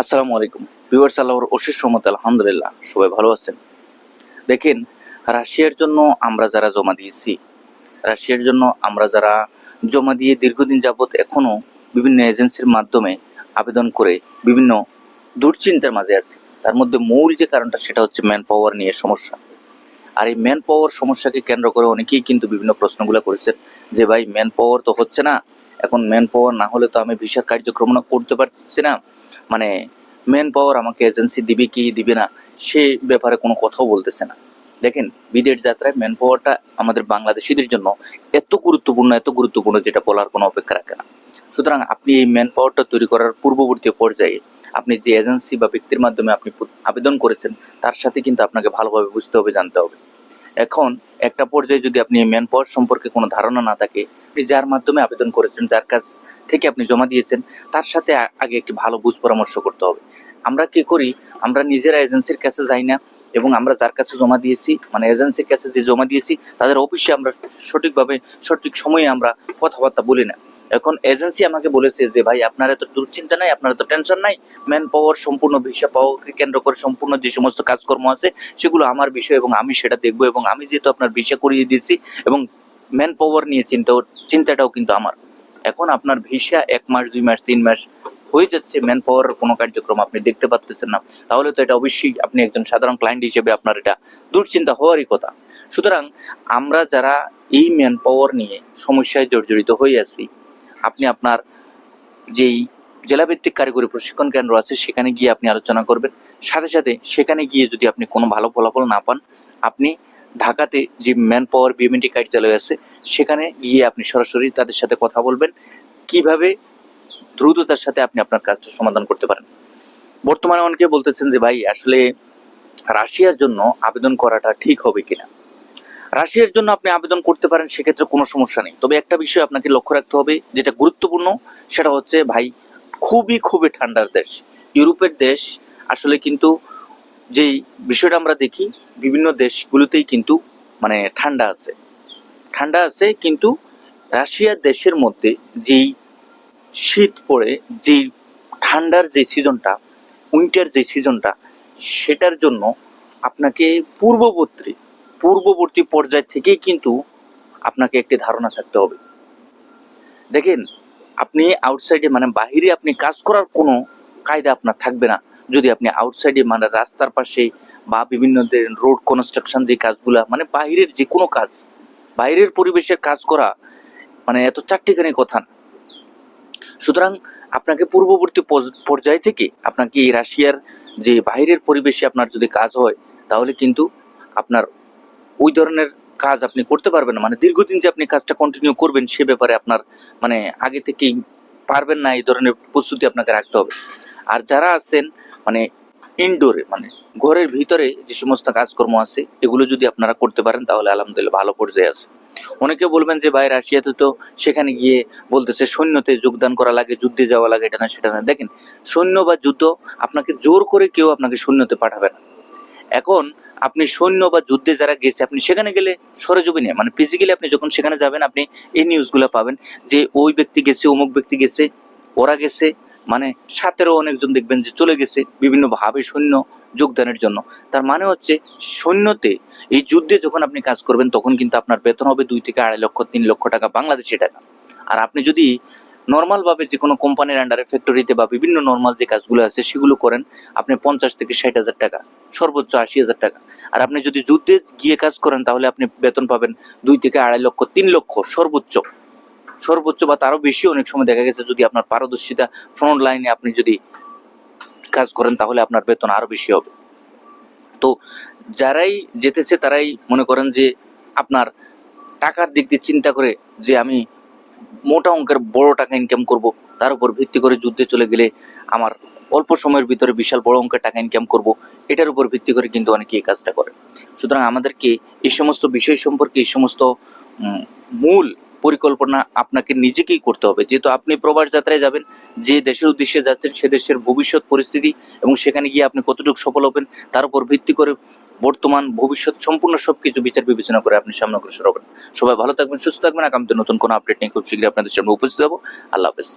আসসালামু আলাইকুম ভিউয়ার্স, আল্লাহর অশেষ রহমতে আলহামদুলিল্লাহ সবাই ভালো আছেন। দেখেন, রাশিয়ার জন্য আমরা যারা জমা দিয়ে দীর্ঘদিন যাবৎ এখনো বিভিন্ন এজেন্সির মাধ্যমে আবেদন করে বিভিন্ন দুশ্চিন্তার মাঝে আছি। তার মধ্যে মূল যে কারণটা সেটা হচ্ছে ম্যান পাওয়ার নিয়ে সমস্যা। আর এই ম্যান পাওয়ার সমস্যাকে কেন্দ্র করে অনেকেই কিন্তু বিভিন্ন প্রশ্নগুলো করেছেন যে ভাই, ম্যান পাওয়ার তো হচ্ছে না, এখন ম্যান পাওয়ার না হলে তো আমি ভিসার কার্যক্রম করতে পারছি না, মানে ম্যান পাওয়ার আমাকে এজেন্সি দিবে কি দিবে না সে ব্যাপারে কোনো কথাও বলতেছে না। দেখেন, বিদেশ যাত্রায় ম্যান পাওয়ারটা আমাদের বাংলাদেশিদের জন্য এত গুরুত্বপূর্ণ যেটা বলার কোনো অপেক্ষা রাখে না। সুতরাং আপনি এই ম্যান পাওয়ারটা তৈরি করার পূর্ববর্তী পর্যায়ে আপনি যে এজেন্সি বা ব্যক্তির মাধ্যমে আপনি আবেদন করেছেন তার সাথে কিন্তু আপনাকে ভালোভাবে বুঝতে হবে, জানতে হবে। এখন একটা পর্যায়ে যদি আপনি ম্যান পাওয়ার সম্পর্কে কোনো ধারণা না থাকে, আপনি যার মাধ্যমে আবেদন করেছেন, যার কাছ থেকে আপনি জমা দিয়েছেন, তার সাথে আগে একটি ভালো বুঝ পরামর্শ করতে হবে। আমরা কি করি, আমরা নিজেরা এজেন্সির কাছে যাই না এবং আমরা যার কাছে জমা দিয়েছি, মানে এজেন্সির কাছে যে জমা দিয়েছি তাদের অফিসে আমরা সঠিকভাবে সঠিক সময়ে আমরা কথাবার্তা বলি না। এখন এজেন্সি আমাকে বলেছে যে ভাই, আপনার এত দুশ্চিন্তা নাই, আপনার এত টেনশন নাই, ম্যান পাওয়ার সম্পূর্ণ ভিসা পাওয়াকে কেন্দ্র করে সম্পূর্ণ যে সমস্ত কাজকর্ম আছে সেগুলো আমার বিষয় এবং আমি সেটা দেখবো, এবং আমি যেহেতু আপনার ভিসা করিয়ে দিয়েছি এবং ম্যান পাওয়ার নিয়ে চিন্তাটাও কিন্তু আমার। এখন আপনার ভিসা 1 মাস 2 মাস 3 মাস হয়ে যাচ্ছে, ম্যান পাওয়ার কোনো কার্যক্রম আপনি দেখতে পাচ্ছেন না, তাহলে তো এটা অবশ্যই আপনি একজন সাধারণ ক্লায়েন্ট হিসেবে আপনার এটা দুশ্চিন্তা হওয়ারই কথা। সুতরাং আমরা যারা এই ম্যান পাওয়ার নিয়ে সমস্যায় জর্জরিত হয়ে আছি, আপনি আপনার যেই জেলাভিত্তিক কারিগরি প্রশিক্ষণ কেন্দ্র আছে সেখানে গিয়ে আপনি আলোচনা করবেন। সাথে সাথে সেখানে গিয়ে যদি আপনি কোনো ভালো ফলাফল না পান, আপনি ঢাকাতে যে ম্যান পাওয়ার বিএমএনটি কার্যালয় আছে সেখানে গিয়ে আপনি সরাসরি তাদের সাথে কথা বলবেন কিভাবে দ্রুততার সাথে আপনি আপনার কাজটা সমাধান করতে পারেন। বর্তমানে অনেকে বলতেছেন যে ভাই, আসলে রাশিয়ার জন্য আবেদন করাটা ঠিক হবে কিনা। রাশিয়ার জন্য আপনি আবেদন করতে পারেন, সেক্ষেত্রে কোনো সমস্যা নেই। তবে একটা বিষয় আপনাকে লক্ষ্য রাখতে হবে যেটা গুরুত্বপূর্ণ, সেটা হচ্ছে ভাই, খুবই খুবই ঠান্ডার দেশ ইউরোপের দেশ। আসলে কিন্তু যেই বিষয়টা আমরা দেখি, বিভিন্ন দেশগুলোতেই কিন্তু মানে ঠান্ডা আছে, কিন্তু রাশিয়ার দেশের মধ্যে যেই শীত পড়ে, যেই ঠান্ডার যে সিজনটা, উইন্টার যে সিজনটা, সেটার জন্য আপনাকে পূর্ববর্তী পর্যায় থেকেই কিন্তু আপনাকে একটি ধারণা থাকতে হবে। দেখেন, আপনি আউটসাইডে মানে বাহিরে আপনি কাজ করার কোনো কায়দা আপনার থাকবে না যদি আপনি আউটসাইডে মানে রাস্তার পাশে বা বিভিন্ন রোড কনস্ট্রাকশন যে কাজগুলা, মানে বাহিরের যে কোনো কাজ, বাইরের পরিবেশে কাজ করা মানে এত চারটিখানি কথা না। সুতরাং আপনাকে পূর্ববর্তী পর্যায় থেকে আপনাকে এই রাশিয়ার যে বাইরের পরিবেশে আপনার যদি কাজ হয়, তাহলে কিন্তু আপনার ওই ধরনের কাজ আপনি করতে পারবেন না। মানে দীর্ঘদিন যে আপনি কাজটা কন্টিনিউ করবেন সে ব্যাপারে আপনার মানে আগে থেকেই পারবেন না, এই ধরনের প্রস্তুতি আপনাকে রাখতে হবে। আর যারা আছেন মানে ইনডোরে, মানে ঘরের ভিতরে যে সমস্ত কাজকর্ম আছে এগুলো যদি আপনারা করতে পারেন তাহলে আলহামদুলিল্লাহ ভালো পর্যায়ে আছে। অনেকে বলবেন যে ভাই, রাশিয়াতে তো সেখানে গিয়ে বলতেছে সৈন্যতে যোগদান করা লাগে, যুদ্ধে যাওয়া লাগে, এটা না সেটা না। দেখেন, সৈন্য বা যুদ্ধ আপনাকে জোর করে কেউ আপনাকে সৈন্যতে পাঠাবে না। এখন আপনি সৈন্য বা যুদ্ধে যারা গেছে, আপনি সেখানে গেলে সরেজমিনে মানে ফিজিক্যালি আপনি যখন সেখানে যাবেন, আপনি এই নিউজগুলো পাবেন যে ওই ব্যক্তি গেছে, অমুক ব্যক্তি গেছে, ওরা গেছে, মানে সাথেরও অনেকজন দেখবেন যে চলে গেছে বিভিন্ন ভাবে সৈন্য যোগদানের জন্য। তার মানে হচ্ছে সৈন্যতে এই যুদ্ধে যখন আপনি কাজ করবেন তখন কিন্তু আপনার বেতন হবে 2 থেকে 2.5 লক্ষ 3 লক্ষ টাকা বাংলাদেশি টাকা। আর আপনি যদি নর্মাল ভাবে যে কোনো কোম্পানির আন্ডারে ফ্যাক্টরিতে বা বিভিন্ন নর্মাল যে কাজগুলো আছে সেগুলো করেন, আপনি 50 থেকে 60,000 টাকা, সর্বোচ্চ 80,000 টাকা। আর আপনি যদি যুদ্ধে গিয়ে কাজ করেন তাহলে আপনি বেতন পাবেন 2 থেকে 2.5 লক্ষ 3 লক্ষ সর্বোচ্চ বা তারও বেশি। অনেক সময় দেখা গেছে যদি আপনার পারদর্শিতা ফ্রন্ট লাইনে আপনি যদি কাজ করেন তাহলে আপনার বেতন আরো বেশি হবে। তো যারাই যেতেছে তারাই মনে করেন যে আপনার টাকার দিক দিয়ে চিন্তা করে যে আমি মোটা অঙ্কের বড় টাকা ইনকাম করব, তার উপর ভিত্তি করে যুদ্ধে চলে গেলে আমার অল্প সময়ের ভিতরে বিশাল বড় অঙ্কের টাকা ইনকাম করব, এটার উপর ভিত্তি করে কিন্তু অনেকে এই কাজটা করে। সুতরাং আমাদেরকে এই সমস্ত বিষয় সম্পর্কে, এই সমস্ত মূল পরিকল্পনা আপনাকে নিজেকেই করতে হবে। যেহেতু আপনি প্রবাস যাত্রায় যাবেন, যে দেশের উদ্দেশ্যে যাচ্ছেন সে দেশের ভবিষ্যৎ পরিস্থিতি এবং সেখানে গিয়ে আপনি কতটুকু সফল হবেন তার উপর ভিত্তি করে বর্তমান ভবিষ্যৎ সম্পূর্ণ সবকিছু বিচার বিবেচনা করে আপনি সামনে অগ্রসর হবেন। সবাই ভালো থাকবেন, সুস্থ থাকবেন। আগামীতে নতুন কোনো আপডেট নিয়ে খুব শীঘ্রই আপনাদের সামনে উপস্থিত হবো। আল্লাহ হাফেজ।